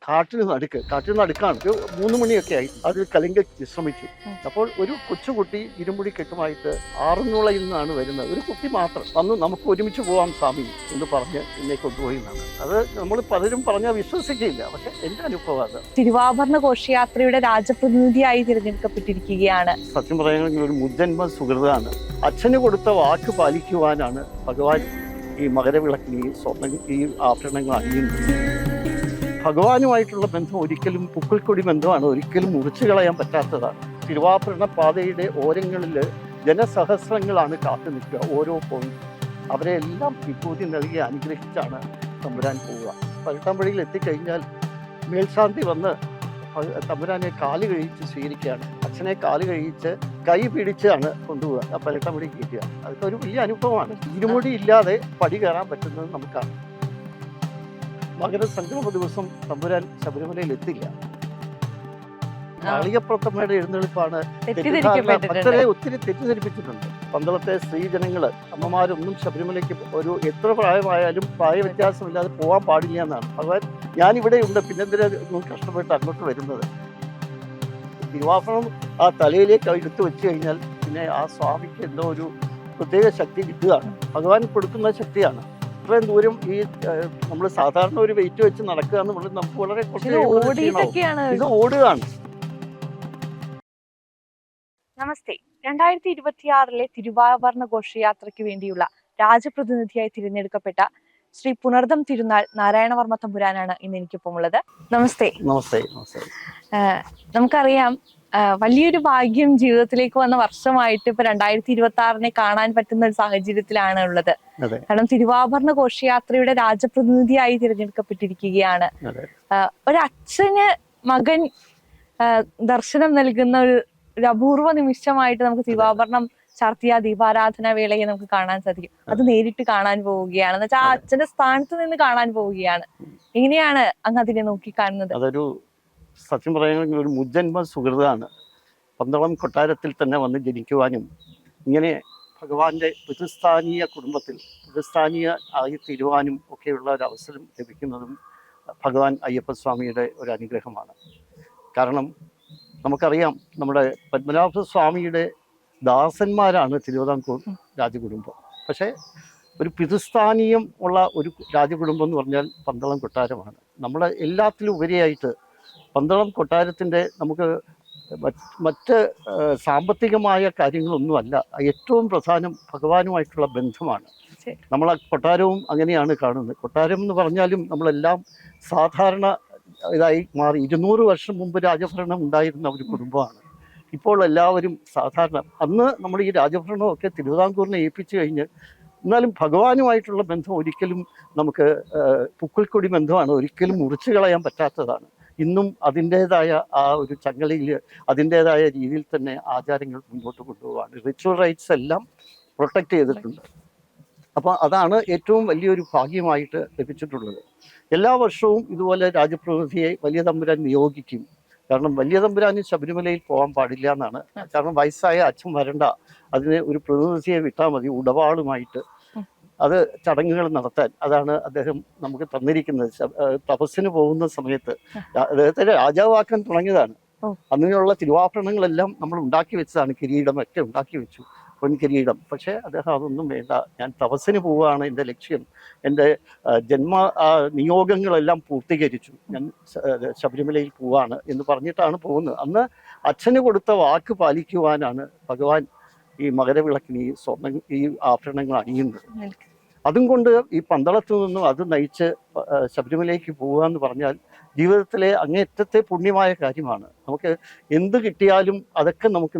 കാട്ടിന് നടുക്കാണ്. ഒരു 3 മണിയൊക്കെ ആയി. അതിൽ കലിംഗ വിശ്രമിച്ചു. അപ്പോൾ ഒരു കൊച്ചുകുട്ടി ഇരുമുടി കെട്ടുമായിട്ട് ആറന്മുളയിൽ നിന്നാണ് വരുന്നത്. ഒരു കുട്ടി മാത്രം വന്ന് നമുക്ക് ഒരുമിച്ച് പോവാം സ്വാമി എന്ന് പറഞ്ഞ് എന്നെ കൊണ്ടുപോയി എന്നാണ്. അത് നമ്മൾ പലരും പറഞ്ഞാൽ വിശ്വസിക്കില്ല, പക്ഷെ എന്റെ അനുഭവം അത്. തിരുവാഭരണ ഘോഷയാത്രയുടെ രാജപ്രതിനിധിയായി തിരഞ്ഞെടുക്കപ്പെട്ടിരിക്കുകയാണ്. സത്യം പറയുകയാണെങ്കിൽ ഒരു മുജ്ജന്മ സുഹൃതാണ്. അച്ഛന് കൊടുത്ത വാക്ക് പാലിക്കുവാനാണ് ഭഗവാൻ ഈ മകരവിളക്കിന് ഈ ആഭരണങ്ങൾ അണിയുന്നത്. ഭഗവാനുമായിട്ടുള്ള ബന്ധം ഒരിക്കലും പുക്കിൾക്കൊടി ബന്ധമാണ്, ഒരിക്കലും മുറിച്ചു കളയാൻ പറ്റാത്തതാണ്. തിരുവാഭരണ പാതയുടെ ഓരങ്ങളിൽ ജനസഹസ്രങ്ങളാണ് കാത്തു നിൽക്കുക. ഓരോ പോയിന്റ് അവരെ എല്ലാം വിഭൂതി നൽകി അനുഗ്രഹിച്ചാണ് തമ്പുരാൻ പോവുക. 18 വഴിയിൽ എത്തിക്കഴിഞ്ഞാൽ മേൽശാന്തി വന്ന് തമ്പുരാനെ കാല് കഴിച്ച് സ്വീകരിക്കുകയാണ്. അച്ഛനെ കാല് കഴിച്ച് കൈ പിടിച്ചാണ് കൊണ്ടുപോവുക. ആ 18 വഴി കയറ്റുക. അതൊക്കെ ഒരു വലിയ അനുഭവമാണ്. ഇരുമുടി ഇല്ലാതെ പടി കയറാൻ പറ്റുന്നത് നമുക്കാണ്. മകരസംക്രമ ദിവസം തമ്പുരാൻ ശബരിമലയിൽ എത്തില്ല. കാളികപ്രത്തമ്മയുടെ എഴുന്നള്ളിപ്പാണ് ഭക്തരെ ഒത്തിരി തെറ്റിദ്ധരിപ്പിച്ചിട്ടുണ്ട്. പന്തളത്തെ സ്ത്രീജനങ്ങള് അമ്മമാരൊന്നും ശബരിമലയ്ക്ക് ഒരു എത്ര പ്രായമായാലും പ്രായ വ്യത്യാസമില്ലാതെ പോകാൻ പാടില്ല എന്നാണ്. ഭഗവാൻ ഞാനിവിടെ ഉണ്ട്, പിന്നെന്തിനാ കഷ്ടപ്പെട്ട് അങ്ങോട്ട് വരുന്നത്? തിരുവാഭരണം ആ തലയിലേക്ക് എടുത്തു വെച്ച് കഴിഞ്ഞാൽ പിന്നെ ആ സ്വാമിക്ക് എന്തോ ഒരു പ്രത്യേക ശക്തി കിട്ടുകയാണ്. ഭഗവാൻ കൊടുക്കുന്ന ശക്തിയാണ്. ഇത്രയും ദൂരം ഈ നമ്മൾ സാധാരണ ഒരു വെയിറ്റ് വെച്ച് നടക്കുക എന്ന് പറയുന്നത് നമുക്ക് വളരെ ഇത് ഓടുകയാണ്. നമസ്തേ. 2026 തിരുവാഭരണ ഘോഷയാത്രയ്ക്ക് വേണ്ടിയുള്ള രാജപ്രതിനിധിയായി തിരഞ്ഞെടുക്കപ്പെട്ട ശ്രീ പുണർദം തിരുനാൾ നാരായണവർമ്മ തമ്പുരാനാണ് ഇന്ന് എനിക്കൊപ്പം ഉള്ളത്. നമസ്തേ. നമസ്തേ. നമുക്കറിയാം, വലിയൊരു ഭാഗ്യം ജീവിതത്തിലേക്ക് വന്ന വർഷമായിട്ട് ഇപ്പൊ 2026 കാണാൻ പറ്റുന്ന ഒരു സാഹചര്യത്തിലാണ് ഉള്ളത്. കാരണം തിരുവാഭരണ ഘോഷയാത്രയുടെ രാജപ്രതിനിധിയായി തിരഞ്ഞെടുക്കപ്പെട്ടിരിക്കുകയാണ്. ഒരു അച്ഛന് മകൻ ദർശനം നൽകുന്ന ഒരു അപൂർവ നിമിഷമായിട്ട് നമുക്ക് തിരുവാഭരണം ചാർത്തിയ ദീപാരാധന വേളയെ നമുക്ക് കാണാൻ സാധിക്കും. അത് നേരിട്ട് കാണാൻ പോവുകയാണ്, എന്ന് വെച്ചാൽ ആ അച്ഛന്റെ സ്ഥാനത്ത് നിന്ന് കാണാൻ പോവുകയാണ്. എങ്ങനെയാണ് അങ്ങ് അതിനെ നോക്കി കാണുന്നത്? അതൊരു സത്യം പറയുകയാണെങ്കിൽ ഒരു മുജ്ജന്മ സുഹൃതാണ്. പന്തളം കൊട്ടാരത്തിൽ തന്നെ വന്ന് ജനിക്കുവാനും ഇങ്ങനെ ഭഗവാന്റെ പിതൃസ്ഥാനീയ കുടുംബത്തിൽ പിതൃസ്ഥാനീയ ആയി തീരുവാനും ഒക്കെയുള്ള ഒരു അവസരം ലഭിക്കുന്നതും ഭഗവാൻ അയ്യപ്പസ്വാമിയുടെ ഒരു അനുഗ്രഹമാണ്. കാരണം നമുക്കറിയാം, നമ്മുടെ പത്മനാഭസ്വാമിയുടെ ദാസന്മാരാണ് തിരുവിതാംകൂർ രാജകുടുംബം. പക്ഷേ ഒരു പിതൃസ്ഥാനീയം ഉള്ള ഒരു രാജകുടുംബം എന്ന് പറഞ്ഞാൽ പന്തളം കൊട്ടാരമാണ്. നമ്മളെ എല്ലാത്തിലും ഉപരിയായിട്ട് പന്തളം കൊട്ടാരത്തിൻ്റെ നമുക്ക് മറ്റ് സാമ്പത്തികമായ കാര്യങ്ങളൊന്നുമല്ല, ഏറ്റവും പ്രധാനം ഭഗവാനുമായിട്ടുള്ള ബന്ധമാണ്. നമ്മളെ കൊട്ടാരവും അങ്ങനെയാണ് കാണുന്നത്. കൊട്ടാരം എന്ന് പറഞ്ഞാലും നമ്മളെല്ലാം സാധാരണ ഇതായി മാറി. 200 വർഷം മുമ്പ് രാജഭരണം ഉണ്ടായിരുന്ന ഒരു കുടുംബമാണ്. ഇപ്പോൾ എല്ലാവരും സാധാരണ. അന്ന് നമ്മൾ ഈ രാജഭരണമൊക്കെ തിരുവിതാംകൂറിനെ ഏൽപ്പിച്ചു കഴിഞ്ഞ് എന്നാലും ഭഗവാനുമായിട്ടുള്ള ബന്ധം ഒരിക്കലും നമുക്ക് പുക്കിൾക്കൊടി ബന്ധമാണ്, ഒരിക്കലും മുറിച്ചു കളയാൻ പറ്റാത്തതാണ്. ഇന്നും അതിൻ്റേതായ ആ ഒരു ചങ്ങലയിൽ അതിൻ്റേതായ രീതിയിൽ തന്നെ ആചാരങ്ങൾ മുന്നോട്ട് കൊണ്ടുപോവാണ്. റിച്വൽ റൈറ്റ്സ് എല്ലാം പ്രൊട്ടക്റ്റ് ചെയ്തിട്ടുണ്ട്. അപ്പോൾ അതാണ് ഏറ്റവും വലിയൊരു ഭാഗ്യമായിട്ട് ലഭിച്ചിട്ടുള്ളത്. എല്ലാ വർഷവും ഇതുപോലെ രാജപ്രതിനിധിയെ വലിയ തമ്പുരാൻ നിയോഗിക്കും. കാരണം വലിയ തമ്പുരാന് ശബരിമലയിൽ പോകാൻ പാടില്ല എന്നാണ്. കാരണം വയസ്സായ അച്ഛൻ വരണ്ട, അതിന് ഒരു പ്രതിനിധിയെ വിട്ടാൽ മതി ഉടവാളുമായിട്ട് അത് ചടങ്ങുകൾ നടത്താൻ. അതാണ് അദ്ദേഹം നമുക്ക് തന്നിരിക്കുന്നത്. തപസ്സിന് പോകുന്ന സമയത്ത് അദ്ദേഹത്തെ രാജാവാക്കാൻ തുടങ്ങിയതാണ്. അങ്ങനെയുള്ള തിരുവാഭരണങ്ങളെല്ലാം നമ്മൾ ഉണ്ടാക്കി വെച്ചതാണ്. കിരീടമൊക്കെ ഉണ്ടാക്കി വെച്ചു, പൊൻകിരീടം. പക്ഷേ അദ്ദേഹം അതൊന്നും വേണ്ട, ഞാൻ തപസ്സിന് പോവുകയാണ്, എൻ്റെ ലക്ഷ്യം, എൻ്റെ ജന്മ നിയോഗങ്ങളെല്ലാം പൂർത്തീകരിച്ചു, ഞാൻ ശബരിമലയിൽ പോവാണ് എന്ന് പറഞ്ഞിട്ടാണ് പോകുന്നത്. അന്ന് അച്ഛന് കൊടുത്ത വാക്ക് പാലിക്കുവാനാണ് ഭഗവാൻ ഈ മകരവിളക്കിന് ഈ ആഭരണങ്ങൾ അണിയുന്നത്. അതും കൊണ്ട് ഈ പന്തളത്തു നിന്നും അത് നയിച്ച് ശബരിമലയ്ക്ക് പോവുക എന്ന് പറഞ്ഞാൽ ജീവിതത്തിലെ അങ്ങേറ്റത്തെ പുണ്യമായ കാര്യമാണ്. നമുക്ക് എന്ത് കിട്ടിയാലും അതൊക്കെ നമുക്ക്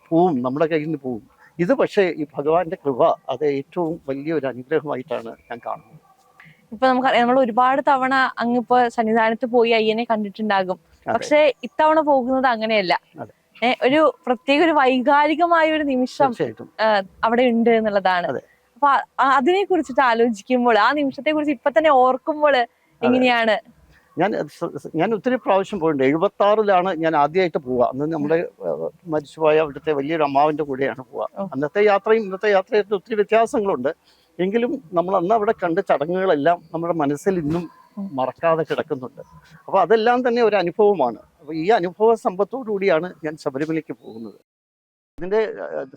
പോവും, നമ്മുടെ കയ്യിൽ നിന്ന് പോവും. ഇത് പക്ഷേ ഈ ഭഗവാന്റെ കൃപ അത് ഏറ്റവും വലിയൊരു അനുഗ്രഹമായിട്ടാണ് ഞാൻ കാണുന്നത്. ഇപ്പൊ നമുക്കറിയാം, നമ്മൾ ഒരുപാട് തവണ അങ്ങിപ്പോ സന്നിധാനത്ത് പോയി അയ്യനെ കണ്ടിട്ടുണ്ടാകും. പക്ഷെ ഇത്തവണ പോകുന്നത് അങ്ങനെയല്ല. ഒരു പ്രത്യേക ഒരു വൈകാരികമായ ഒരു നിമിഷം അവിടെ ഉണ്ട് എന്നുള്ളതാണ്. അപ്പൊ അതിനെ കുറിച്ചിട്ട് ആലോചിക്കുമ്പോൾ, ആ നിമിഷത്തെ കുറിച്ച് ഇപ്പൊ തന്നെ ഓർക്കുമ്പോൾ എങ്ങനെയാണ്? ഞാൻ ഒത്തിരി പ്രാവശ്യം പോയിട്ടുണ്ട്. 76 ഞാൻ ആദ്യമായിട്ട് പോവുക. അന്ന് നമ്മുടെ മരിച്ചുപോയ അവിടുത്തെ വലിയൊരു അമ്മാവിൻ്റെ കൂടെയാണ് പോവുക. അന്നത്തെ യാത്രയും ഇന്നത്തെ യാത്രയായിട്ട് ഒത്തിരി വ്യത്യാസങ്ങളുണ്ട്. എങ്കിലും നമ്മൾ അന്ന് അവിടെ കണ്ട ചടങ്ങുകളെല്ലാം നമ്മുടെ മനസ്സിൽ ഇന്നും മറക്കാതെ കിടക്കുന്നുണ്ട്. അപ്പോൾ അതെല്ലാം തന്നെ ഒരു അനുഭവമാണ്. അപ്പോൾ ഈ അനുഭവ സമ്പത്തോടു കൂടിയാണ് ഞാൻ ശബരിമലയ്ക്ക് പോകുന്നത്. ഇതിൻ്റെ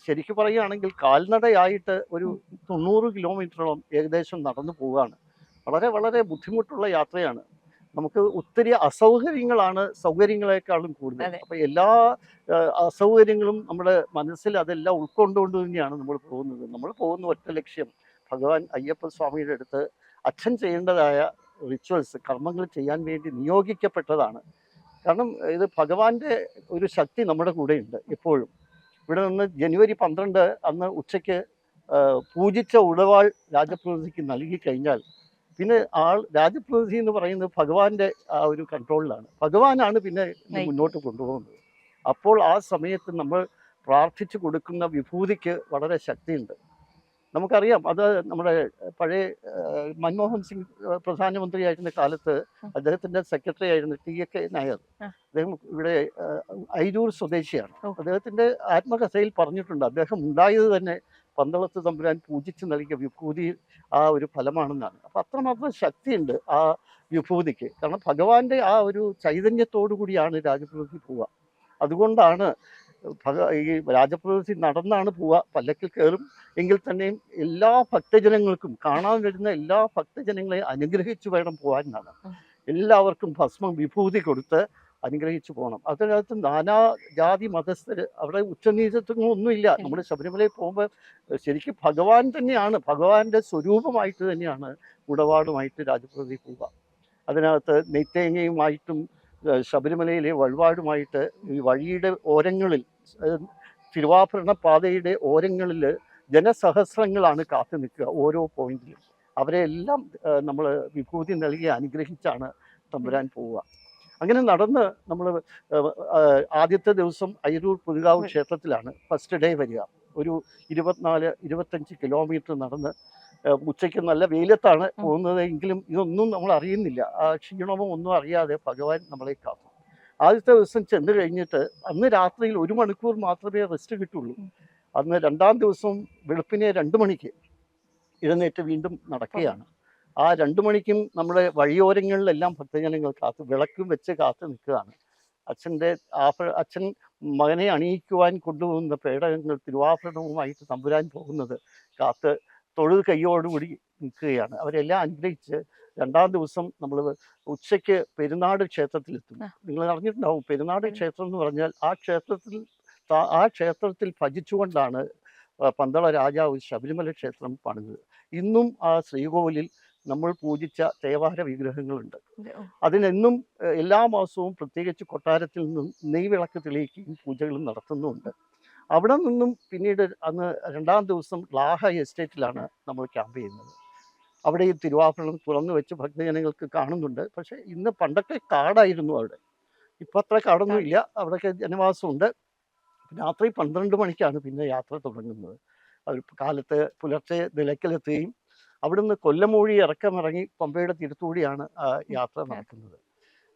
ശരിക്കും പറയുകയാണെങ്കിൽ കാൽനടയായിട്ട് ഒരു 90 കിലോമീറ്ററോളം ഏകദേശം നടന്നു പോവുകയാണ്. വളരെ വളരെ ബുദ്ധിമുട്ടുള്ള യാത്രയാണ്. നമുക്ക് ഒത്തിരി അസൗകര്യങ്ങളാണ് സൗകര്യങ്ങളെക്കാളും കൂടുതൽ. അപ്പോൾ എല്ലാ അസൗകര്യങ്ങളും നമ്മുടെ മനസ്സിൽ അതെല്ലാം ഉൾക്കൊണ്ടുകൊണ്ട് തന്നെയാണ് നമ്മൾ പോകുന്നത്. നമ്മൾ പോകുന്ന ഒറ്റ ലക്ഷ്യം ഭഗവാൻ അയ്യപ്പ സ്വാമിയുടെ അടുത്ത് അച്ഛൻ ചെയ്യേണ്ടതായ റിച്വൽസ് കർമ്മങ്ങൾ ചെയ്യാൻ വേണ്ടി നിയോഗിക്കപ്പെട്ടതാണ്. കാരണം ഇത് ഭഗവാന്റെ ഒരു ശക്തി നമ്മുടെ കൂടെയുണ്ട് എപ്പോഴും. ഇവിടെ നിന്ന് ജനുവരി 12 അന്ന് ഉച്ചയ്ക്ക് പൂജിച്ച ഉടവാൾ രാജപ്രതിനിധിക്ക് നൽകി കഴിഞ്ഞാൽ പിന്നെ രാജപ്രതിനിധി എന്ന് പറയുന്നത് ഭഗവാന്റെ ആ ഒരു കൺട്രോളിലാണ്. ഭഗവാനാണ് പിന്നെ മുന്നോട്ട് കൊണ്ടുപോകുന്നത്. അപ്പോൾ ആ സമയത്ത് നമ്മൾ പ്രാർത്ഥിച്ചു കൊടുക്കുന്ന വിഭൂതിക്ക് വളരെ ശക്തിയുണ്ട്. നമുക്കറിയാം, അത് നമ്മുടെ പഴയ മൻമോഹൻ സിംഗ് പ്രധാനമന്ത്രിയായിരുന്ന കാലത്ത് അദ്ദേഹത്തിൻ്റെ സെക്രട്ടറി ആയിരുന്ന TK നായർ, അദ്ദേഹം ഇവിടെ അയിരൂർ സ്വദേശിയാണ്. അദ്ദേഹത്തിൻ്റെ ആത്മകഥയിൽ പറഞ്ഞിട്ടുണ്ട്, അദ്ദേഹം ഉണ്ടായത് തന്നെ പന്തളത്ത് തമ്പുരാൻ പൂജിച്ച് നൽകിയ വിഭൂതി ആ ഒരു ഫലമാണെന്നാണ്. അപ്പം അത്രമാത്രം ശക്തിയുണ്ട് ആ വിഭൂതിക്ക്. കാരണം ഭഗവാന്റെ ആ ഒരു ചൈതന്യത്തോടു കൂടിയാണ് രാജപ്രതിനിധി പോവുക. അതുകൊണ്ടാണ് ഈ രാജപ്രതിനിധി നടന്നാണ് പോവുക, പല്ലക്കിൽ കയറും. എങ്കിൽ തന്നെയും എല്ലാ ഭക്തജനങ്ങൾക്കും, കാണാൻ വരുന്ന എല്ലാ ഭക്തജനങ്ങളെയും അനുഗ്രഹിച്ചു വേണം പോകാനാണ്. എല്ലാവർക്കും ഭസ്മം വിഭൂതി കൊടുത്ത് അനുഗ്രഹിച്ചു പോകണം. അതിനകത്ത് നാനാ ജാതി മതസ്ഥർ, അവിടെ ഉച്ചനീചത്വങ്ങളൊന്നുമില്ല. നമ്മൾ ശബരിമലയിൽ പോകുമ്പോൾ ശരിക്കും ഭഗവാൻ തന്നെയാണ്, ഭഗവാന്റെ സ്വരൂപമായിട്ട് തന്നെയാണ് ഉടവാടുമായിട്ട് രാജപ്രതിനിധി പോവുക. അതിനകത്ത് നെയ്ത്തേങ്ങയുമായിട്ടും ശബരിമലയിലെ വഴിപാടുമായിട്ട് ഈ വഴിയുടെ ഓരങ്ങളിൽ, തിരുവാഭരണ പാതയുടെ ഓരങ്ങളിൽ ജനസഹസ്രങ്ങളാണ് കാത്തു നിൽക്കുക ഓരോ പോയിന്റിലും. അവരെ എല്ലാം നമ്മൾ വിഭൂതി നൽകി അനുഗ്രഹിച്ചാണ് തമ്പുരാൻ പോവുക. അങ്ങനെ നടന്ന് നമ്മൾ ആദ്യത്തെ ദിവസം അയിരൂർ പുതുകാവ് ക്ഷേത്രത്തിലാണ് ഫസ്റ്റ് ഡേ വരിക. ഒരു 24-25 കിലോമീറ്റർ നടന്ന് ഉച്ചയ്ക്ക് നല്ല വെയിലത്താണ് പോകുന്നത്. എങ്കിലും ഇതൊന്നും നമ്മൾ അറിയുന്നില്ല, ആ ക്ഷീണമോ ഒന്നും അറിയാതെ ഭഗവാൻ നമ്മളെ കാത്തു. ആദ്യത്തെ ദിവസം ചെന്ന് കഴിഞ്ഞിട്ട് അന്ന് രാത്രിയിൽ 1 മണിക്കൂർ മാത്രമേ റെസ്റ്റ് കിട്ടുള്ളൂ. അന്ന് രണ്ടാം ദിവസം വെളുപ്പിനെ 2 മണിക്ക് എഴുന്നേറ്റ് വീണ്ടും നടക്കുകയാണ്. ആ 2 മണിക്കും നമ്മുടെ വഴിയോരങ്ങളിലെല്ലാം ഭക്തജനങ്ങൾ വിളക്കും വെച്ച് കാത്തു നിൽക്കുകയാണ്. അച്ഛൻ മകനെ അണിയിക്കുവാൻ കൊണ്ടുപോകുന്ന പേടകങ്ങൾ തിരുവാഭരണവുമായിട്ട് തമ്പുരാൻ പോകുന്നത് കാത്ത് തൊഴുത് കയ്യോടുകൂടി നിൽക്കുകയാണ്. അവരെല്ലാം അനുഗ്രഹിച്ച് രണ്ടാം ദിവസം നമ്മൾ ഉച്ചയ്ക്ക് പെരുന്നാട് ക്ഷേത്രത്തിലെത്തും. നിങ്ങൾ അറിഞ്ഞിട്ടുണ്ടാവും, പെരുന്നാട് ക്ഷേത്രം എന്ന് പറഞ്ഞാൽ ആ ക്ഷേത്രത്തിൽ ഭജിച്ചുകൊണ്ടാണ് പന്തള രാജാവ് ശബരിമല ക്ഷേത്രം പണിതത്. ഇന്നും ആ ശ്രീകോവിലിൽ നമ്മൾ പൂജിച്ച തേവാര വിഗ്രഹങ്ങളുണ്ട്. അതിനെന്നും എല്ലാ മാസവും പ്രത്യേകിച്ച് കൊട്ടാരത്തിൽ നിന്നും നെയ്വിളക്ക് തെളിയിക്കുകയും പൂജകളും നടത്തുന്നുമുണ്ട്. അവിടെ നിന്നും പിന്നീട് അന്ന് രണ്ടാം ദിവസം ലാഹ എസ്റ്റേറ്റിലാണ് നമ്മൾ ക്യാമ്പ് ചെയ്യുന്നത്. അവിടെ ഈ തിരുവാഭരണം തുറന്നു വെച്ച് ഭക്തജനങ്ങൾക്ക് കാണുന്നുണ്ട്. പക്ഷേ പണ്ടൊക്കെ കാടായിരുന്നു അവിടെ, ഇപ്പം അത്ര കാടൊന്നും ഇല്ല. അവിടെയൊക്കെ ജനവാസമുണ്ട്. രാത്രി 12 മണിക്കാണ് പിന്നെ യാത്ര തുടങ്ങുന്നത്. കാലത്ത് പുലർച്ചെ നിലയ്ക്കലെത്തുകയും അവിടുന്ന് കൊല്ലമൂഴി ഇറക്കമിറങ്ങി പമ്പയുടെ തിരുത്തൂടിയാണ് യാത്ര നടക്കുന്നത്.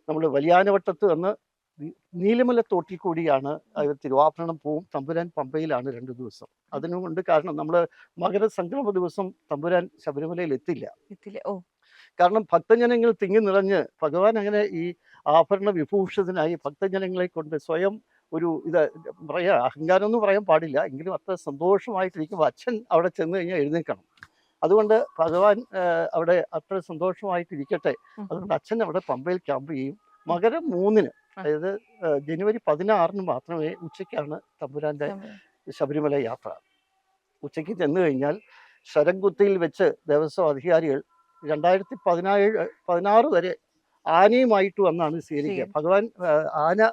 നമ്മൾ വലിയാനവട്ടത്ത് വന്ന് നീലിമല തോട്ടിൽ കൂടിയാണ് തിരുവാഭരണം പോവും. തമ്പുരാൻ പമ്പയിലാണ് 2 ദിവസം. അതിനുകൊണ്ട് കാരണം നമ്മൾ മകരസംക്രമ ദിവസം തമ്പുരാൻ ശബരിമലയിൽ എത്തില്ല. കാരണം ഭക്തജനങ്ങൾ തിങ്ങി നിറഞ്ഞ് ഭഗവാൻ അങ്ങനെ ഈ ആഭരണ വിഭൂഷിതനായി ഭക്തജനങ്ങളെ കൊണ്ട് സ്വയം ഒരു പറയാ അഹങ്കാരം ഒന്നും പറയാൻ പാടില്ല, എങ്കിലും അത്ര സന്തോഷമായിട്ടിരിക്കുമ്പോൾ അച്ഛൻ അവിടെ ചെന്ന് കഴിഞ്ഞാൽ എഴുന്നേൽക്കണം. അതുകൊണ്ട് ഭഗവാൻ അവിടെ അത്ര സന്തോഷമായിട്ടിരിക്കട്ടെ, അതുകൊണ്ട് അച്ഛൻ അവിടെ പമ്പയിൽ ക്യാമ്പ് ചെയ്യും. മകരം 3-ന്, അതായത് ജനുവരി 16-ന് മാത്രമേ ഉച്ചയ്ക്കാണ് തമ്പുരാൻ്റെ ശബരിമല യാത്ര. ഉച്ചയ്ക്ക് ചെന്ന് കഴിഞ്ഞാൽ ശരംകുത്തിയിൽ വെച്ച് ദേവസ്വം അധികാരികൾ 2016 വരെ ആനയുമായിട്ട് വന്നാണ് സ്വീകരിക്കുക. ഭഗവാൻ ആന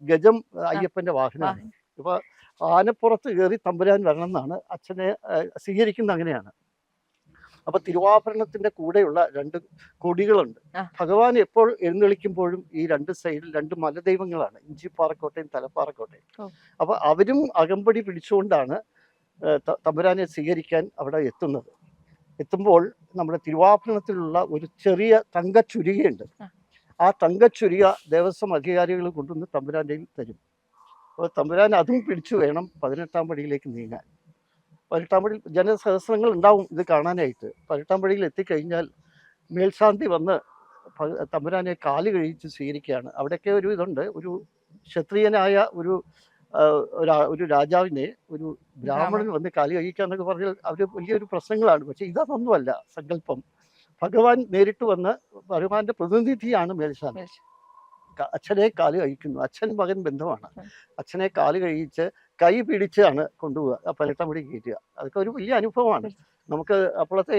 ഗജം അയ്യപ്പൻ്റെ വാഹനമാണ്. ഇപ്പോൾ ആനപ്പുറത്ത് കയറി തമ്പുരാൻ വരണം എന്നാണ് അച്ഛനെ സ്വീകരിക്കുന്നത്. അങ്ങനെയാണ്. അപ്പൊ തിരുവാഭരണത്തിന്റെ കൂടെയുള്ള 2 കൊടികളുണ്ട്. ഭഗവാൻ എപ്പോൾ എഴുന്നള്ളിക്കുമ്പോഴും ഈ 2 സൈഡിൽ 2 മലദൈവങ്ങളാണ്, ഇഞ്ചിപ്പാറക്കോട്ടയും തലപ്പാറക്കോട്ടയും. അപ്പൊ അവരും അകമ്പടി പിടിച്ചുകൊണ്ടാണ് തമ്പുരാനെ സ്വീകരിക്കാൻ അവിടെ എത്തുമ്പോൾ നമ്മുടെ തിരുവാഭരണത്തിലുള്ള ഒരു ചെറിയ തങ്കച്ചുരികയുണ്ട്. ആ തങ്കച്ചുരിക ദേവസ്വം അധികാരികൾ കൊണ്ടുവന്ന് തമ്പുരാൻ്റെ തരും. അപ്പോൾ തമ്പുരാൻ അതും പിടിച്ചു വേണം 18-ാം പടിയിലേക്ക് നീങ്ങാൻ. 18-ാം പടിയിൽ ജനസഹസ്രങ്ങൾ ഉണ്ടാവും ഇത് കാണാനായിട്ട്. 18-ാം പടിയിൽ എത്തിക്കഴിഞ്ഞാൽ മേൽശാന്തി വന്ന് തമ്പുരാനെ കാല് കഴിച്ച് സ്വീകരിക്കുകയാണ്. അവിടെയൊക്കെ ഒരു ഇതുണ്ട്, ഒരു ക്ഷത്രിയനായ ഒരു രാജാവിനെ ഒരു ബ്രാഹ്മണൻ വന്ന് കാല് കഴിക്കുക എന്നൊക്കെ പറഞ്ഞാൽ അവർ വലിയൊരു പ്രശ്നങ്ങളാണ്. പക്ഷെ ഇതൊന്നുമല്ല സങ്കല്പം. ഭഗവാൻ നേരിട്ട് വന്ന് ഭഗവാന്റെ പ്രതിനിധിയാണ് മേൽശാന്തി. അച്ഛനെ കാല് കഴിക്കുന്നു. അച്ഛൻ മകൻ ബന്ധമാണ്. അച്ഛനെ കാല് കഴിച്ച് കൈ പിടിച്ചാണ് കൊണ്ടുപോവുക, 18 പടി കയറ്റുക. അതൊക്കെ ഒരു വലിയ അനുഭവമാണ്. നമുക്ക് അപ്പോഴത്തെ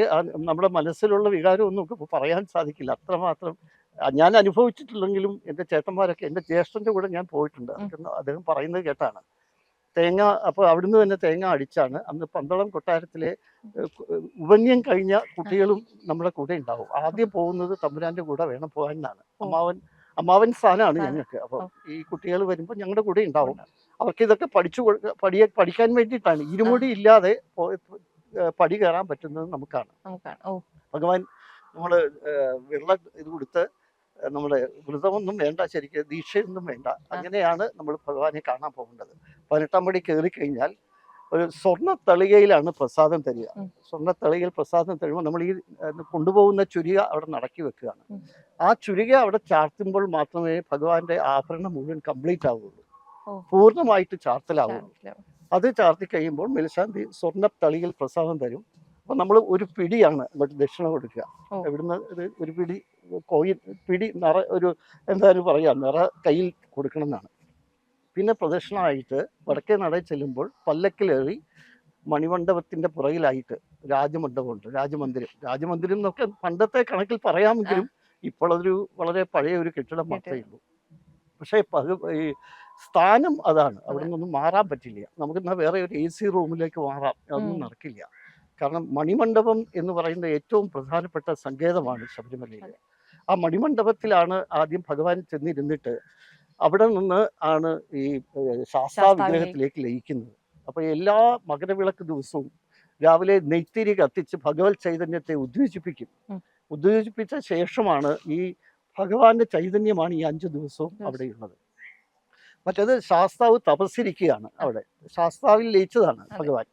നമ്മുടെ മനസ്സിലുള്ള വികാരമൊന്നും നമുക്ക് പറയാൻ സാധിക്കില്ല. അത്രമാത്രം ഞാൻ അനുഭവിച്ചിട്ടില്ലെങ്കിലും എൻ്റെ ചേട്ടന്മാരൊക്കെ, എൻ്റെ ജ്യേഷ്ഠൻ്റെ കൂടെ ഞാൻ പോയിട്ടുണ്ട്. അദ്ദേഹം പറയുന്നത് കേട്ടാണ്. തേങ്ങ, അപ്പോൾ അവിടുന്ന് തന്നെ തേങ്ങ അടിച്ചാണ്. അന്ന് പന്തളം കൊട്ടാരത്തിലെ ഉപന്യം കഴിഞ്ഞ കുട്ടികളും നമ്മുടെ കൂടെ ഉണ്ടാവും. ആദ്യം പോകുന്നത് തമ്പുരാന്റെ കൂടെ വേണം പോകാൻ എന്നാണ്. അമ്മാവൻ സ്ഥാനമാണ് ഞങ്ങൾക്ക്. അപ്പോൾ ഈ കുട്ടികൾ വരുമ്പോൾ ഞങ്ങളുടെ കൂടെ ഉണ്ടാവും. അവർക്ക് ഇതൊക്കെ പഠിക്കാൻ വേണ്ടിയിട്ടാണ്. ഇരുമുടി ഇല്ലാതെ പടി കയറാൻ പറ്റുന്നത് നമുക്കാണ്. ഭഗവാൻ നമ്മൾ വെള്ളം ഇത് കൊടുത്ത് നമ്മുടെ വ്രതമൊന്നും വേണ്ട, ശരിക്കും ദീക്ഷയൊന്നും വേണ്ട. അങ്ങനെയാണ് നമ്മൾ ഭഗവാനെ കാണാൻ പോകേണ്ടത്. 18 പടി കയറി കഴിഞ്ഞാൽ ഒരു സ്വർണ്ണ തളികയിലാണ് പ്രസാദം തരിക. സ്വർണ്ണ തളികയിൽ പ്രസാദം തരുമ്പോൾ നമ്മൾ ഈ കൊണ്ടുപോകുന്ന ചുരിക അവിടെ നടക്കി വെക്കുകയാണ്. ആ ചുരിക അവിടെ ചാർത്തുമ്പോൾ മാത്രമേ ഭഗവാന്റെ ആഭരണം മുഴുവൻ കംപ്ലീറ്റ് ആവുകയുള്ളൂ, പൂർണ്ണമായിട്ട് ചാർത്തലാവുള്ളൂ. അത് ചാർത്തി കഴിയുമ്പോൾ മേൽശാന്തി സ്വർണ്ണ തളിയിൽ പ്രസാദം തരും. അപ്പോൾ നമ്മൾ ഒരു പിടിയാണ് അങ്ങോട്ട് ദക്ഷിണ കൊടുക്കുക. ഇവിടുന്ന് ഒരു പിടി ഒരു എന്തായാലും പറയാം, നിറ കയ്യിൽ കൊടുക്കണം എന്നാണ്. പിന്നെ പ്രദക്ഷിണമായിട്ട് വടക്കേ നടയിൽ ചെല്ലുമ്പോൾ പല്ലക്കിലേറി മണിമണ്ഡപത്തിന്റെ പുറകിലായിട്ട് രാജമണ്ഡപമുണ്ട്, രാജമന്ദിരം എന്നൊക്കെ പണ്ടത്തെ കണക്കിൽ പറയാമെങ്കിലും ഇപ്പോൾ അതൊരു വളരെ പഴയ ഒരു കെട്ടിടം മാത്രമേ ഉള്ളൂ. പക്ഷേ ഈ സ്ഥാനം അതാണ്, അവിടെ നിന്നൊന്നും മാറാൻ പറ്റില്ല. നമുക്ക് എന്നാൽ വേറെ ഒരു AC റൂമിലേക്ക് മാറാം, അതൊന്നും നടക്കില്ല. കാരണം മണിമണ്ഡപം എന്ന് പറയുന്ന ഏറ്റവും പ്രധാനപ്പെട്ട സങ്കേതമാണ് ശബരിമലയിൽ. ആ മണിമണ്ഡപത്തിലാണ് ആദ്യം ഭഗവാൻ ചെന്നിരുന്നിട്ട് അവിടെ നിന്ന് ആണ് ഈ ശാസ്താ വിഗ്രഹത്തിലേക്ക് ലയിക്കുന്നത്. അപ്പൊ എല്ലാ മകരവിളക്ക് ദിവസവും രാവിലെ നെയ്ത്തിരി കത്തിച്ച് ഭഗവത് ചൈതന്യത്തെ ഉദ്വേജിപ്പിക്കും. ഉദ്വേജിപ്പിച്ച ശേഷമാണ് ഈ ഭഗവാന്റെ ചൈതന്യമാണ് ഈ 5 ദിവസവും അവിടെയുള്ളത്. മറ്റേത് ശാസ്താവ് തപസ്സിരിക്കുകയാണ്, അവിടെ ശാസ്താവിൽ ലയിച്ചതാണ് ഭഗവാൻ.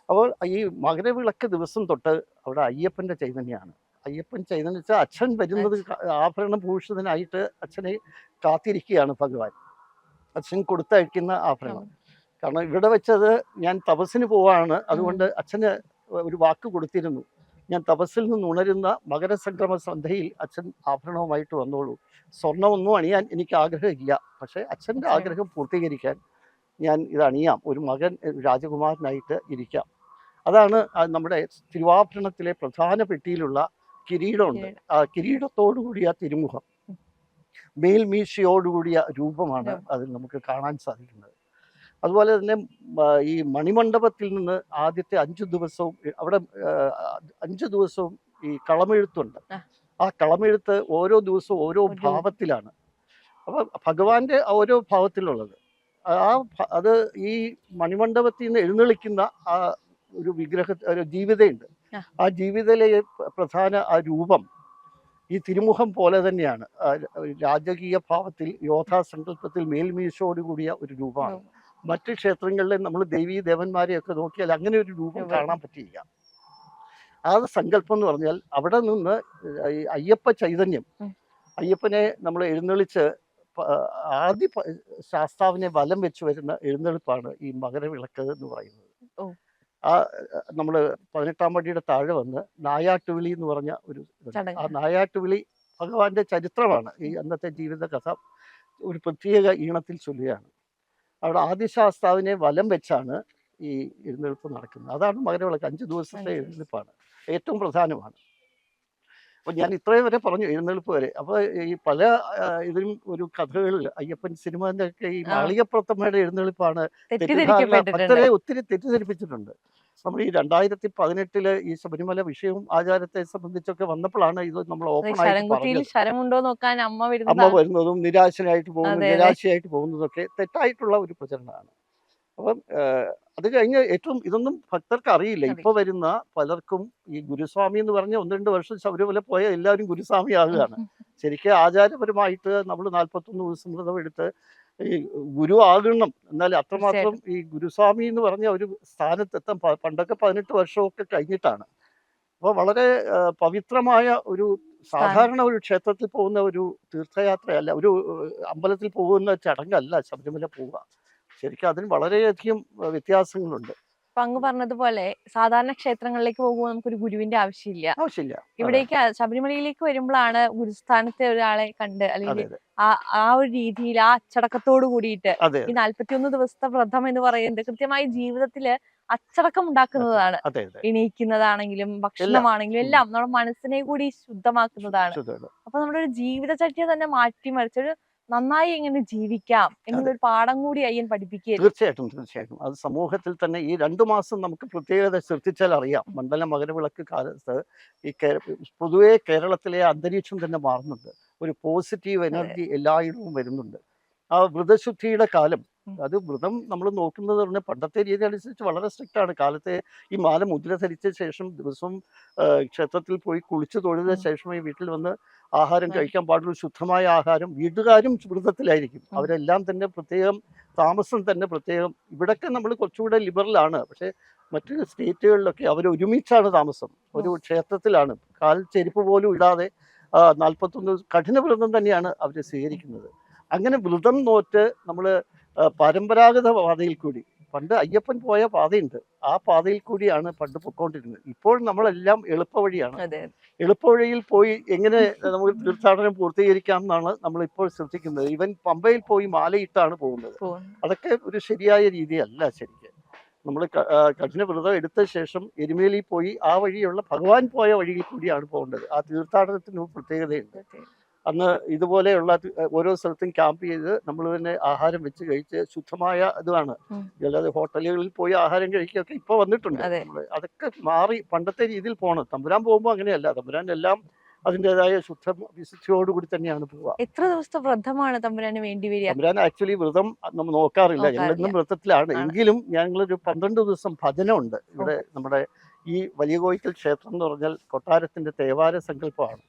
അപ്പോൾ ഈ മകരവിളക്ക് ദിവസം തൊട്ട് അവിടെ അയ്യപ്പന്റെ ചൈതന്യമാണ്. അയ്യപ്പൻ ചൈതന്യം വെച്ചാൽ അച്ഛൻ വരുന്നത് ആഭരണം ഭൂഷിതനായിട്ട് അച്ഛനെ കാത്തിരിക്കുകയാണ് ഭഗവാൻ. അച്ഛൻ കൊടുത്തയക്കുന്ന ആഭരണം. കാരണം ഇവിടെ വെച്ചത് ഞാൻ തപസ്സിന് പോവാണ്, അതുകൊണ്ട് അച്ഛന് ഒരു വാക്ക് കൊടുത്തിരുന്നു, ഞാൻ തപസ്സിൽ നിന്ന് ഉണരുന്ന മകരസംക്രമ സന്ധ്യയിൽ അച്ഛൻ ആഭരണവുമായിട്ട് വന്നോളൂ. സ്വർണ്ണമൊന്നും അണിയാൻ എനിക്ക് ആഗ്രഹമില്ല, പക്ഷെ അച്ഛൻ്റെ ആഗ്രഹം പൂർത്തീകരിക്കാൻ ഞാൻ ഇത് അണിയാം, ഒരു മകൻ രാജകുമാരനായിട്ട് ഇരിക്കാം. അതാണ് നമ്മുടെ തിരുവാഭരണത്തിലെ പ്രധാന പെട്ടിയിലുള്ള കിരീടമുണ്ട്. ആ കിരീടത്തോടുകൂടിയ തിരുമുഖം, മേൽമീശയോടുകൂടിയ രൂപമാണ് അതിൽ നമുക്ക് കാണാൻ സാധിക്കുന്നത്. അതുപോലെ തന്നെ ഈ മണിമണ്ഡപത്തിൽ നിന്ന് ആദ്യത്തെ 5 ദിവസവും അവിടെ 5 ദിവസവും ഈ കളമെഴുത്തുണ്ട്. ആ കളമെഴുത്ത് ഓരോ ദിവസവും ഓരോ ഭാവത്തിലാണ്. അപ്പൊ ഭഗവാന്റെ ഓരോ ഭാവത്തിലുള്ളത് അത് ഈ മണിമണ്ഡപത്തിൽ നിന്ന് എഴുന്നള്ളിക്കുന്ന ആ ഒരു ഒരു ജീവിതയുണ്ട്. ആ ജീവിതയിലെ പ്രധാന ആ രൂപം ഈ തിരുമുഖം പോലെ തന്നെയാണ്. രാജകീയ ഭാവത്തിൽ യോദ്ധാസങ്കല്പത്തിൽ മേൽമീശയോടുകൂടിയ ഒരു രൂപമാണ്. മറ്റ് ക്ഷേത്രങ്ങളിലെ നമ്മൾ ദേവീ ദേവന്മാരെയൊക്കെ നോക്കിയാൽ അങ്ങനെ ഒരു രൂപം കാണാൻ പറ്റില്ല. ആ സങ്കല്പം എന്ന് പറഞ്ഞാൽ അവിടെ നിന്ന് അയ്യപ്പ ചൈതന്യം, അയ്യപ്പനെ നമ്മൾ എഴുന്നള്ളിച്ച് ആദ്യ ശാസ്താവിനെ വലം വെച്ച് വരുന്ന എഴുന്നള്ളിപ്പാണ് ഈ മകരവിളക്ക് എന്ന് പറയുന്നത്. ആ നമ്മൾ 18 പടിയുടെ താഴെ വന്ന് നായാട്ടുവിളി എന്ന് പറഞ്ഞ ഒരു ആ നായാട്ടുവിളി ഭഗവാന്റെ ചരിത്രമാണ്. ഈ അന്നത്തെ ജീവിത കഥ ഒരു പ്രത്യേക ഈണത്തിൽ ചൊല്ലുകയാണ്. അവിടെ ആദിശാസ്താവിനെ വലം വെച്ചാണ് ഈ എഴുന്നള്ളിപ്പ് നടക്കുന്നത്. അതാണ് മകരവിളക്ക്. 5 ദിവസത്തെ എഴുന്നള്ളിപ്പാണ്, ഏറ്റവും പ്രധാനമാണ്. അപ്പോൾ ഞാൻ ഇത്രയും വരെ പറഞ്ഞു, എഴുന്നള്ളിപ്പ് വരെ. അപ്പോൾ ഈ പല ഇതിലും ഒരു കഥകളിൽ അയ്യപ്പൻ സിനിമന്റെ ഒക്കെ ഈ മാളികപ്പുറത്തമ്മയുടെ എഴുന്നള്ളിപ്പാണ് ഭക്തരെ ഒത്തിരി തെറ്റിദ്ധരിപ്പിച്ചിട്ടുണ്ട്. നമ്മൾ ഈ 2018 ഈ ശബരിമല വിഷയവും ആചാരത്തെ സംബന്ധിച്ചൊക്കെ വന്നപ്പോഴാണ് ഇത് നമ്മൾ ഓപ്പൺ ആയിട്ട് പറഞ്ഞത്. അമ്മ വരുന്നതും നിരാശനായിട്ട് പോകുന്നതും ഒക്കെ തെറ്റായിട്ടുള്ള ഒരു പ്രചരണമാണ്. അപ്പം അത് കഴിഞ്ഞ് ഏറ്റവും ഇതൊന്നും ഭക്തർക്ക് അറിയില്ല. ഇപ്പൊ വരുന്ന പലർക്കും ഈ ഗുരുസ്വാമി എന്ന് പറഞ്ഞ 1-2 വർഷം ശബരിമല പോയ എല്ലാവരും ഗുരുസ്വാമി ആകുകയാണ്. ശരിക്കും ആചാരപരമായിട്ട് നമ്മൾ 41 ദിവസം വ്രതം എടുത്ത് ഈ ഗുരു ആകണം. എന്നാൽ അത്രമാത്രം ഈ ഗുരുസ്വാമി എന്ന് പറഞ്ഞ ഒരു സ്ഥാനത്തെത്താൻ പണ്ടൊക്കെ 18 വർഷമൊക്കെ കഴിഞ്ഞിട്ടാണ്. അപ്പോൾ വളരെ പവിത്രമായ ഒരു സാധാരണ ഒരു ക്ഷേത്രത്തിൽ പോകുന്ന ഒരു തീർത്ഥയാത്രയല്ല, ഒരു അമ്പലത്തിൽ പോകുന്ന ചടങ്ങല്ല ശബരിമല പോവുക. ശരിക്കും അതിന് വളരെയധികം വ്യത്യാസങ്ങളുണ്ട്. ഇപ്പൊ അങ്ങ് പറഞ്ഞതുപോലെ സാധാരണ ക്ഷേത്രങ്ങളിലേക്ക് പോകുമ്പോൾ നമുക്കൊരു ഗുരുവിന്റെ ആവശ്യമില്ല. ആവശ്യമില്ല. ഇവിടേക്ക് ശബരിമലയിലേക്ക് വരുമ്പോഴാണ് ഗുരുസ്ഥാനത്തെ ഒരാളെ കണ്ട് അതെ അല്ലെങ്കിൽ അതെ ആ ഒരു രീതിയിൽ ആ അച്ചടക്കത്തോട് കൂടിയിട്ട് അതെ ഈ 41 ദിവസത്തെ വ്രതം എന്ന് പറയുന്നത് കൃത്യമായി ജീവിതത്തില് അച്ചടക്കം ഉണ്ടാക്കുന്നതാണ്. അതെ അതെ എണീക്കുന്നതാണെങ്കിലും എല്ലാം ഭക്ഷണമാണെങ്കിലും എല്ലാം നമ്മുടെ മനസ്സിനെ കൂടി ശുദ്ധമാക്കുന്നതാണ്. ശുദ്ധമാണ്. അപ്പൊ നമ്മുടെ ഒരു ജീവിതചര്യ തന്നെ മാറ്റിമറിച്ചൊരു നന്നായി എങ്ങനെ ജീവിക്കാം അതെ, എന്നുള്ളൊരു പാഠം കൂടി അയ്യൻ പഠിപ്പിക്കുകയായിരുന്നു. തീർച്ചയായിട്ടും തീർച്ചയായിട്ടും. അത് സമൂഹത്തിൽ തന്നെ ഈ 2 മാസം നമുക്ക് പ്രത്യേകത ശ്രദ്ധിച്ചാൽ അറിയാം. മണ്ഡല മകരവിളക്ക് കാലത്ത് ഈ പൊതുവേ കേരളത്തിലെ അന്തരീക്ഷം തന്നെ മാറുന്നുണ്ട്. ഒരു പോസിറ്റീവ് അതെ. എനർജി എല്ലായിടവും വരുന്നുണ്ട്. ആ വ്രതശുദ്ധിയുടെ കാലം, ഉം. അത് വ്രതം നമ്മൾ നോക്കുന്നത് പറഞ്ഞാൽ പണ്ടത്തെ രീതി അനുസരിച്ച് വളരെ സ്ട്രിക്റ്റ് ആണ്. കാലത്തെ ഈ മാല മുദ്ര ധരിച്ച ശേഷം ദിവസവും ക്ഷേത്രത്തിൽ പോയി കുളിച്ച് തൊഴുത ഉം. ശേഷമേ വീട്ടിൽ വന്ന് ആഹാരം ഉം. കഴിക്കാൻ പാടുള്ളൂ. ശുദ്ധമായ ആഹാരം. വീട്ടുകാരും വ്രതത്തിലായിരിക്കും. ഉം. അവരെല്ലാം തന്നെ പ്രത്യേകം താമസം തന്നെ പ്രത്യേകം. ഇവിടൊക്കെ നമ്മൾ കുറച്ചുകൂടെ ലിബറലാണ്. പക്ഷേ മറ്റ് സ്റ്റേറ്റുകളിലൊക്കെ അവർ ഒരുമിച്ചാണ് താമസം. ഒരു ക്ഷേത്രത്തിലാണ്. കാൽ ചെരുപ്പ് പോലും ഇടാതെ 41 കഠിന വ്രതം തന്നെയാണ് അവർ സ്വീകരിക്കുന്നത്. അങ്ങനെ വ്രതം നോറ്റ് നമ്മൾ പരമ്പരാഗത പാതയിൽ കൂടി, പണ്ട് അയ്യപ്പൻ പോയ പാതയുണ്ട്, ആ പാതയിൽ കൂടിയാണ് പണ്ട് പൊക്കോണ്ടിരുന്നത്. ഇപ്പോൾ നമ്മളെല്ലാം എളുപ്പവഴിയാണ്. അതെ. എളുപ്പവഴിയിൽ പോയി എങ്ങനെ നമുക്ക് തീർത്ഥാടനം പൂർത്തീകരിക്കാം എന്നാണ് നമ്മളിപ്പോൾ ശ്രദ്ധിക്കുന്നത്. ഈവൻ പമ്പയിൽ പോയി മാലയിട്ടാണ് പോകുന്നത്. അതൊക്കെ ഒരു ശരിയായ രീതിയല്ല. ശരിക്കും നമ്മൾ കഠിന വ്രതം എടുത്ത ശേഷം എരുമേലി പോയി ആ വഴിയുള്ള ഭഗവാൻ പോയ വഴിയിൽ കൂടിയാണ് പോകേണ്ടത്. ആ തീർത്ഥാടനത്തിന് ഒരു പ്രത്യേകതയുണ്ട്. അന്ന് ഇതുപോലെയുള്ള ഓരോ സ്ഥലത്തും ക്യാമ്പ് ചെയ്ത് നമ്മൾ തന്നെ ആഹാരം വെച്ച് കഴിച്ച് ശുദ്ധമായ ഇതാണ്. അല്ലാതെ ഹോട്ടലുകളിൽ പോയി ആഹാരം കഴിക്കുകയൊക്കെ ഇപ്പൊ വന്നിട്ടുണ്ട്. അതൊക്കെ മാറി പണ്ടത്തെ രീതിയിൽ പോകണം. തമ്പുരാൻ പോകുമ്പോൾ അങ്ങനെയല്ല. തമ്പുരാൻ എല്ലാം അതിൻ്റെതായ ശുദ്ധ വിശുദ്ധിയോടുകൂടി തന്നെയാണ് പോവുക. എത്ര ദിവസത്തെ വ്രതമാണ് തമ്പുരാന് വേണ്ടി വരിക? തമ്പുരാൻ ആക്ച്വലി വ്രതം നമ്മൾ നോക്കാറില്ല. ഞങ്ങളിന്നും വ്രതത്തിലാണ്. എങ്കിലും ഞങ്ങളൊരു 12 ദിവസം ഭജനമുണ്ട് ഇവിടെ. നമ്മുടെ ഈ വലിയ കോയിക്കൽ ക്ഷേത്രം എന്ന് പറഞ്ഞാൽ കൊട്ടാരത്തിന്റെ തേവാര സങ്കല്പമാണ്.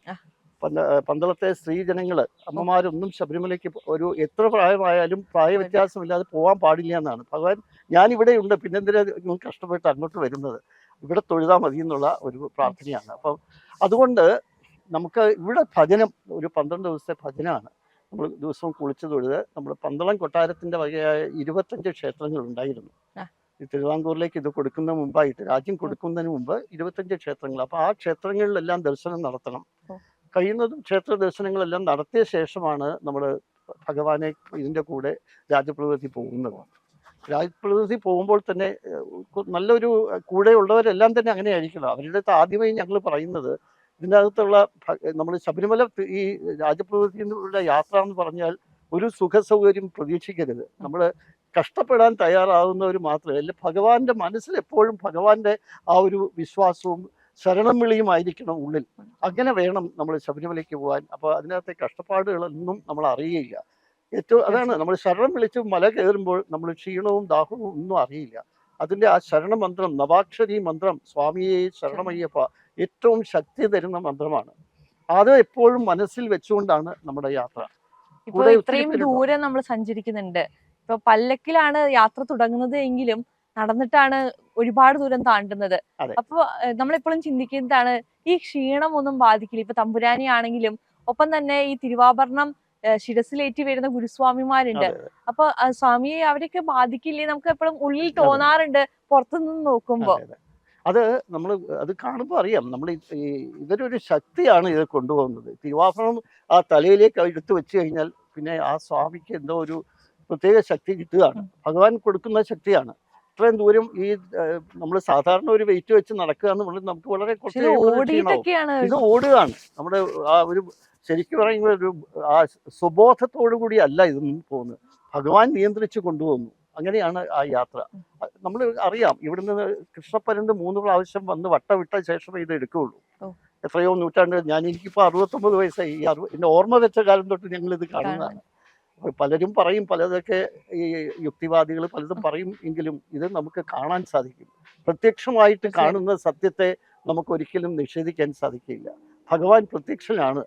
പന്തളത്തെ സ്ത്രീജനങ്ങൾ, അമ്മമാരൊന്നും ശബരിമലയ്ക്ക് ഒരു എത്ര പ്രായമായാലും പ്രായവ്യത്യാസമില്ലാതെ പോകാൻ പാടില്ല എന്നാണ്. ഭഗവാൻ ഞാനിവിടെ ഉണ്ട്, പിന്നെന്തിനാ നിങ്ങൾ കഷ്ടപ്പെട്ട് അങ്ങോട്ട് വരുന്നത്, ഇവിടെ തൊഴുതാൽ മതി എന്നുള്ള ഒരു പ്രാർത്ഥനയാണ്. അപ്പം അതുകൊണ്ട് നമുക്ക് ഇവിടെ ഭജനം ഒരു 12 ദിവസത്തെ ഭജനമാണ്. നമ്മൾ ദിവസവും കുളിച്ചു തൊഴുത് നമ്മൾ പന്തളം കൊട്ടാരത്തിന്റെ വകയായ 25 ക്ഷേത്രങ്ങൾ ഉണ്ടായിരുന്നു. ഈ തിരുവിതാംകൂറിലേക്ക് ഇത് കൊടുക്കുന്ന മുമ്പായിട്ട്, രാജ്യം കൊടുക്കുന്നതിന് മുമ്പ് 25 ക്ഷേത്രങ്ങൾ. അപ്പോൾ ആ ക്ഷേത്രങ്ങളിലെല്ലാം ദർശനം നടത്തണം. കഴിയുന്നതും ക്ഷേത്ര ദർശനങ്ങളെല്ലാം നടത്തിയ ശേഷമാണ് നമ്മൾ ഭഗവാനെ ഇതിൻ്റെ കൂടെ രാജപ്രതിനിധി പോകുന്നത്. രാജപ്രതിനിധി പോകുമ്പോൾ തന്നെ നല്ലൊരു കൂടെ ഉള്ളവരെല്ലാം തന്നെ അങ്ങനെ ആയിരിക്കണം. അവരുടെ ആദ്യമായി ഞങ്ങൾ പറയുന്നത് ഇതിൻ്റെ അകത്തുള്ള നമ്മൾ ശബരിമല ഈ രാജപ്രതിനിധിയുടെ യാത്ര എന്ന് പറഞ്ഞാൽ ഒരു സുഖ സൗകര്യം പ്രതീക്ഷിക്കരുത്. നമ്മൾ കഷ്ടപ്പെടാൻ തയ്യാറാവുന്നവർ മാത്രമല്ല, ഭഗവാന്റെ മനസ്സിൽ എപ്പോഴും ഭഗവാന്റെ ആ ഒരു വിശ്വാസവും ശരണം വിളിയുമായിരിക്കണം ഉള്ളിൽ. അങ്ങനെ വേണം നമ്മൾ ശബരിമലയ്ക്ക് പോകാൻ. അപ്പോൾ അതിനകത്തെ കഷ്ടപ്പാടുകളൊന്നും നമ്മൾ അറിയുകയില്ല. ഏറ്റവും അതാണ്, നമ്മൾ ശരണം വിളിച്ച് മല കയറുമ്പോൾ നമ്മൾ ക്ഷീണവും ദാഹവും ഒന്നും അറിയില്ല. അതിൻ്റെ ആ ശരണമന്ത്രം, നവാക്ഷരി മന്ത്രം, സ്വാമിയെ ശരണമയ്യപ്പ, ഏറ്റവും ശക്തി തരുന്ന മന്ത്രമാണ്. അത് എപ്പോഴും മനസ്സിൽ വെച്ചുകൊണ്ടാണ് നമ്മുടെ യാത്ര. ഇപ്പോൾ ഇത്രയും ദൂരം നമ്മൾ സഞ്ചരിക്കുന്നുണ്ട്. ഇപ്പൊ പല്ലക്കിലാണ് യാത്ര തുടങ്ങുന്നത് എങ്കിലും നടന്നിട്ടാണ് ഒരുപാട് ദൂരം താണ്ടുന്നത്. അപ്പൊ നമ്മളെപ്പോഴും ചിന്തിക്കുന്നതാണ് ഈ ക്ഷീണം ഒന്നും ബാധിക്കില്ല. ഇപ്പൊ തമ്പുരാനി ആണെങ്കിലും ഒപ്പം തന്നെ ഈ തിരുവാഭരണം ശിരസിലേറ്റി വരുന്ന ഗുരുസ്വാമിമാരുണ്ട്. അപ്പൊ സ്വാമിയെ അവരൊക്കെ ബാധിക്കില്ലേ? നമുക്ക് എപ്പോഴും ഉള്ളിൽ തോന്നാറുണ്ട് പുറത്തുനിന്ന് നോക്കുമ്പോ. അത് നമ്മൾ അത് കാണുമ്പോൾ അറിയാം. നമ്മൾ ഇവരൊരു ശക്തിയാണ് ഇത് കൊണ്ടുപോകുന്നത്. തിരുവാഭരണം ആ തലയിലേക്ക് എടുത്തു വെച്ച് കഴിഞ്ഞാൽ പിന്നെ ആ സ്വാമിക്ക് എന്തോ ഒരു പ്രത്യേക ശക്തി കിട്ടുകയാണ്. ഭഗവാൻ കൊടുക്കുന്ന ശക്തിയാണ്. ഇത്രയും ദൂരം ഈ നമ്മൾ സാധാരണ ഒരു വെയിറ്റ് വെച്ച് നടക്കുക എന്ന് പറഞ്ഞാൽ നമുക്ക് വളരെ കുറച്ച് ഇത് ഓടുകയാണ്. നമ്മുടെ ആ ഒരു ശരിക്കും പറയുമ്പോൾ ഒരു ആ സ്വബോധത്തോടു കൂടി അല്ല ഇതൊന്നും പോകുന്നത്. ഭഗവാൻ നിയന്ത്രിച്ച് കൊണ്ടുപോകുന്നു. അങ്ങനെയാണ് ആ യാത്ര. നമ്മൾ അറിയാം, ഇവിടുന്ന് കൃഷ്ണപ്പരന്ത് 3 പ്രാവശ്യം വന്ന് വട്ടവിട്ട ശേഷമേ ഇത് എടുക്കുകയുള്ളൂ. എത്രയോ നൂറ്റാണ്ട്. എനിക്കിപ്പോൾ 69 വയസ്സായി. എൻ്റെ ഓർമ്മ വെച്ച കാലം തൊട്ട് ഞങ്ങളിത് കാണുന്നതാണ്. പലരും പറയും, പലതൊക്കെ ഈ യുക്തിവാദികൾ പലതും പറയും, എങ്കിലും ഇത് നമുക്ക് കാണാൻ സാധിക്കും. പ്രത്യക്ഷമായിട്ട് കാണുന്ന സത്യത്തെ നമുക്ക് ഒരിക്കലും നിഷേധിക്കാൻ സാധിക്കില്ല. ഭഗവാൻ പ്രത്യക്ഷനാണ്.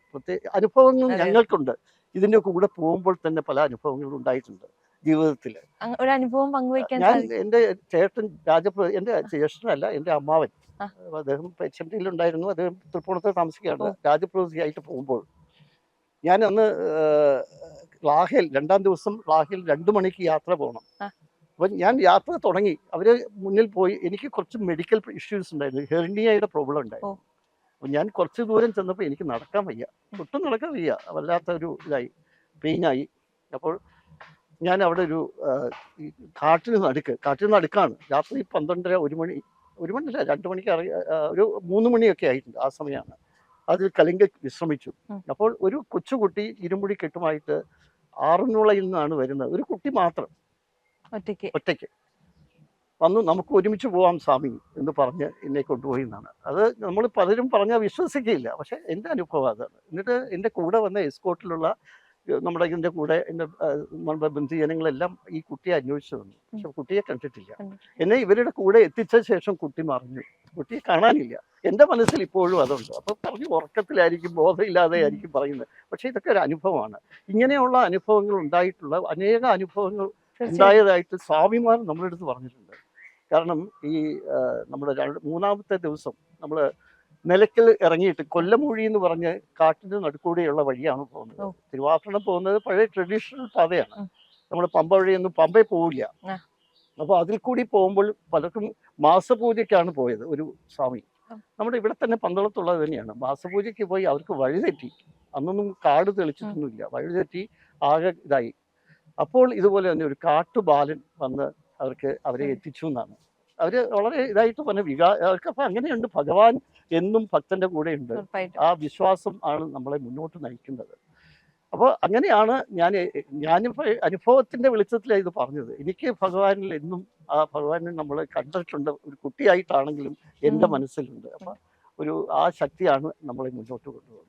അനുഭവങ്ങൾ ഞങ്ങൾക്കുണ്ട്. ഇതിൻ്റെ കൂടെ പോകുമ്പോൾ തന്നെ പല അനുഭവങ്ങളും ഉണ്ടായിട്ടുണ്ട് ജീവിതത്തിൽ. ഒരു അനുഭവം പങ്കുവയ്ക്കാൻ ഞാൻ എൻ്റെ ചേട്ടൻ എൻ്റെ ജ്യേഷ്ഠനല്ല, എൻ്റെ അമ്മാവൻ അദ്ദേഹം HMD ഉണ്ടായിരുന്നു. അദ്ദേഹം തൃപ്പൂണിത്തുറ താമസിക്കുകയാണ്. രാജപ്രതിനിധിയായിട്ട് പോകുമ്പോൾ ഞാൻ അന്ന് ലാഹയിൽ 2-ാം ദിവസം ലാഹയിൽ 2 മണിക്ക് യാത്ര പോകണം. അപ്പം ഞാൻ യാത്ര തുടങ്ങി. അവര് മുന്നിൽ പോയി. എനിക്ക് കുറച്ച് മെഡിക്കൽ ഇഷ്യൂസ് ഉണ്ടായിരുന്നു. ഹെർണിയയുടെ പ്രോബ്ലം ഉണ്ടായിരുന്നു. അപ്പം ഞാൻ കുറച്ച് ദൂരം ചെന്നപ്പോൾ എനിക്ക് നടക്കാൻ വയ്യ, ഒട്ടും നടക്കാൻ വയ്യ, വല്ലാത്ത ഒരു ഇതായി, പെയിനായി. അപ്പോൾ ഞാൻ അവിടെ ഒരു കാട്ടിന് നടുക്കാണ്. രാത്രി 12:30 1 മണി, 1 മണിയല്ല 2 മണിക്ക് ഒരു 3 മണിയൊക്കെ ആയിട്ടുണ്ട്. ആ സമയമാണ്. അത് കലിംഗ വിശ്രമിച്ചു. അപ്പോൾ ഒരു കൊച്ചുകുട്ടി ഇരുമുടി കെട്ടുമായിട്ട് ആറന്മുളയിൽ നിന്നാണ് വരുന്നത്. ഒരു കുട്ടി മാത്രം ഒറ്റയ്ക്ക് വന്നു. നമുക്ക് ഒരുമിച്ച് പോവാം സ്വാമി എന്ന് പറഞ്ഞ് എന്നെ കൊണ്ടുപോയി എന്നാണ്. അത് നമ്മൾ പലരും പറഞ്ഞാൽ വിശ്വസിക്കുകയില്ല, പക്ഷെ എൻ്റെ അനുഭവം അതാണ്. എന്നിട്ട് എൻ്റെ കൂടെ വന്ന എസ്കോർട്ടിലുള്ള നമ്മുടെ ഇതിൻ്റെ കൂടെ നമ്മുടെ ബന്ധുജനങ്ങളെല്ലാം ഈ കുട്ടിയെ അന്വേഷിച്ചു വന്നു. പക്ഷെ കുട്ടിയെ കണ്ടിട്ടില്ല. എന്നെ ഇവരുടെ കൂടെ എത്തിച്ച ശേഷം കുട്ടി മറിഞ്ഞു. കുട്ടിയെ കാണാനില്ല. എൻ്റെ മനസ്സിൽ ഇപ്പോഴും അതുണ്ട്. അപ്പോൾ പറഞ്ഞു ഉറക്കത്തിലായിരിക്കും, ബോധമില്ലാതെ ആയിരിക്കും പറയുന്നത്. പക്ഷെ ഇതൊക്കെ ഒരു അനുഭവമാണ്. ഇങ്ങനെയുള്ള അനുഭവങ്ങൾ ഉണ്ടായിട്ടുള്ള അനേക അനുഭവങ്ങൾ ഉണ്ടായതായിട്ട് സ്വാമിമാർ നമ്മുടെ അടുത്ത് പറഞ്ഞിട്ടുണ്ട്. കാരണം ഈ നമ്മുടെ 3-ാമത്തെ ദിവസം നമ്മൾ നിലയ്ക്കൽ ഇറങ്ങിയിട്ട് കൊല്ലമൂഴി എന്ന് പറഞ്ഞ് കാട്ടിന് നടുക്കൂടെയുള്ള വഴിയാണ് പോകുന്നത്. തിരുവാഭരണം പോകുന്നത് പഴയ ട്രഡീഷണൽ പാതയാണ്. നമ്മൾ പമ്പ വഴിയൊന്നും പമ്പയിൽ പോവില്ല. അപ്പോൾ അതിൽ കൂടി പോകുമ്പോൾ പലർക്കും മാസപൂജയ്ക്കാണ് പോയത്. ഒരു സ്വാമി നമ്മുടെ ഇവിടെ തന്നെ പന്തളത്തുള്ളത് തന്നെയാണ്. മാസപൂജയ്ക്ക് പോയി അവർക്ക് വഴിതെറ്റി. അന്നൊന്നും കാട് തെളിച്ചിട്ടൊന്നുമില്ല. വഴിതെറ്റി ആകെ ഇതായി. അപ്പോൾ ഇതുപോലെ തന്നെ ഒരു കാട്ടുബാലൻ വന്ന് അവരെ എത്തിച്ചു എന്നാണ് അവർ വളരെ ഇതായിട്ട് പറഞ്ഞ അവർക്ക്. അപ്പം അങ്ങനെയുണ്ട്, ഭഗവാൻ എന്നും ഭക്തന്റെ കൂടെ ഉണ്ട്. ആ വിശ്വാസം ആണ് നമ്മളെ മുന്നോട്ട് നയിക്കുന്നത്. അപ്പോൾ അങ്ങനെയാണ് ഞാനിപ്പോൾ അനുഭവത്തിന്റെ വെളിച്ചത്തിലാണ് ഇത് പറഞ്ഞത്. എനിക്ക് ഭഗവാനിൽ എന്നും ആ ഭഗവാനെ നമ്മൾ കണ്ടിട്ടുണ്ട്. ഒരു കുട്ടിയായിട്ടാണെങ്കിലും എൻ്റെ മനസ്സിലുണ്ട്. അപ്പം ആ ശക്തിയാണ് നമ്മളെ മുന്നോട്ട് കൊണ്ടുപോകുന്നത്.